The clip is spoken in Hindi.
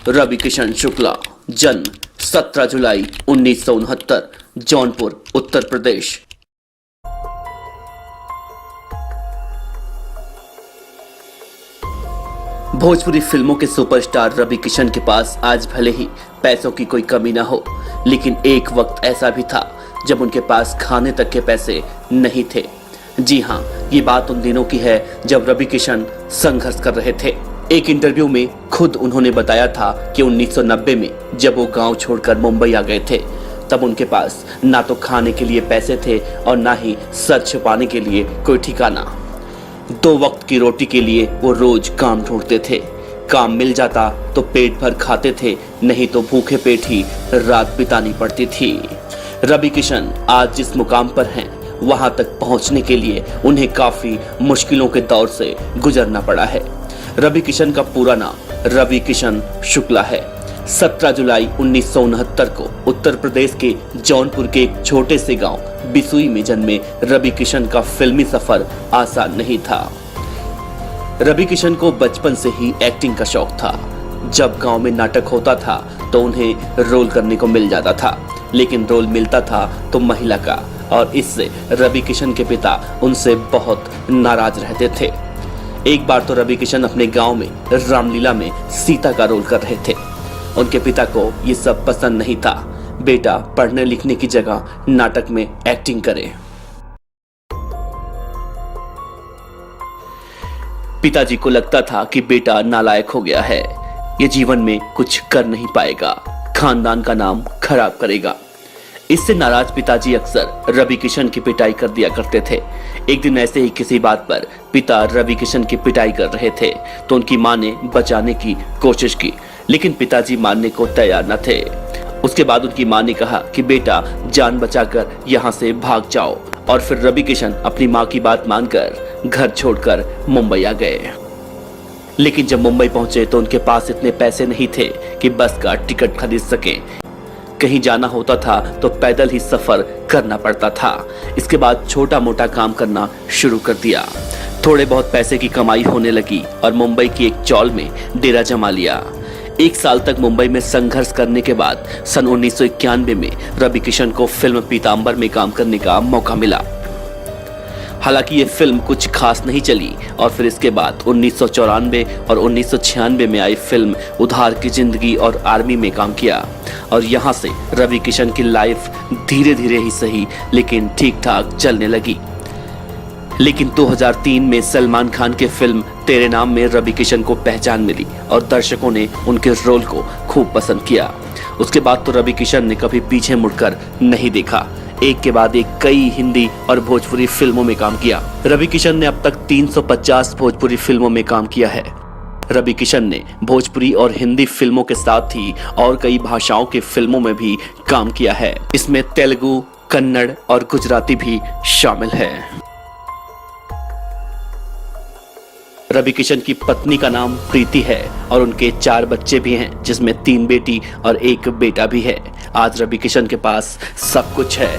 रवि किशन शुक्ला, जन्म 17 जुलाई 1969, जौनपुर, उत्तर प्रदेश। भोजपुरी फिल्मों के सुपरस्टार रवि किशन के पास आज भले ही पैसों की कोई कमी ना हो, लेकिन एक वक्त ऐसा भी था जब उनके पास खाने तक के पैसे नहीं थे। जी हाँ, ये बात उन दिनों की है जब रवि किशन संघर्ष कर रहे थे। एक इंटरव्यू में खुद उन्होंने बताया था कि 1990 में जब वो गांव छोड़कर मुंबई आ गए थे, तब उनके पास ना तो खाने के लिए पैसे थे और ना ही सर छिपाने के लिए कोई ठिकाना। 2 वक्त की रोटी के लिए वो रोज काम ढूंढते थे। काम मिल जाता तो पेट भर खाते थे, नहीं तो भूखे पेट ही रात बितानी पड़ती थी। रवि किशन आज जिस मुकाम पर हैं, वहां तक पहुंचने के लिए उन्हें काफी मुश्किलों के दौर से गुजरना पड़ा है। रवि किशन का पूरा नाम रवि किशन शुक्ला है। 17 जुलाई 1969 को उत्तर प्रदेश के जौनपुर के एक छोटे से गांव बिसुई में जन्मे रवि किशन का फिल्मी सफर आसान नहीं था। रवि किशन को बचपन से ही एक्टिंग का शौक था। जब गांव में नाटक होता था तो उन्हें रोल करने को मिल जाता था, लेकिन रोल मिलता था तो महिला का, और इससे रवि किशन के पिता उनसे बहुत नाराज रहते थे। एक बार तो रवि किशन अपने गांव में रामलीला में सीता का रोल कर रहे थे। उनके पिता को ये सब पसंद नहीं था। बेटा पढ़ने लिखने की जगह नाटक में एक्टिंग करे। पिताजी को लगता था कि बेटा नालायक हो गया है, ये जीवन में कुछ कर नहीं पाएगा, खानदान का नाम खराब करेगा। इससे नाराज पिताजी अक्सर रवि किशन की पिटाई कर दिया करते थे। एक दिन ऐसे ही किसी बात पर पिता रवि किशन की पिटाई कर रहे थे तो उनकी मां ने बचाने की कोशिश की, लेकिन पिताजी मानने को तैयार न थे। उसके बाद उनकी मां ने कहा कि बेटा जान बचाकर यहाँ से भाग जाओ, और फिर रवि किशन अपनी मां की बात मानकर घर छोड़कर मुंबई आ गए। लेकिन जब मुंबई पहुंचे तो उनके पास इतने पैसे नहीं थे कि बस का टिकट खरीद सके। कहीं जाना होता था तो पैदल ही सफर करना पड़ता था। इसके बाद छोटा मोटा काम करना शुरू कर दिया। थोड़े बहुत पैसे की कमाई होने लगी और मुंबई की एक चौल में डेरा जमा लिया। 1 साल तक मुंबई में संघर्ष करने के बाद सन 1991 में रवि किशन को फिल्म पीतांबर में काम करने का मौका मिला। हालांकि ये फिल्म कुछ खास नहीं चली और फिर इसके बाद 1994 और 1996 में आई फिल्म उधार की जिंदगी और आर्मी में काम किया, और यहाँ से रवि किशन की लाइफ धीरे धीरे ही सही लेकिन ठीक ठाक चलने लगी। लेकिन 2003 में सलमान खान के फिल्म तेरे नाम में रवि किशन को पहचान मिली और दर्शकों ने उनके रोल को खूब पसंद किया। उसके बाद तो रवि किशन ने कभी पीछे मुड़कर नहीं देखा। एक के बाद एक कई हिंदी और भोजपुरी फिल्मों में काम किया। रवि किशन ने अब तक 350 भोजपुरी फिल्मों में काम किया है। रवि किशन ने भोजपुरी और हिंदी फिल्मों के साथ ही और कई भाषाओं के फिल्मों में भी काम किया है। इसमें तेलुगु, कन्नड़ और गुजराती भी शामिल है। रवि किशन की पत्नी का नाम प्रीति है और उनके 4 बच्चे भी हैं, जिसमें 3 बेटी और 1 बेटा भी है। आज रवि किशन के पास सब कुछ है,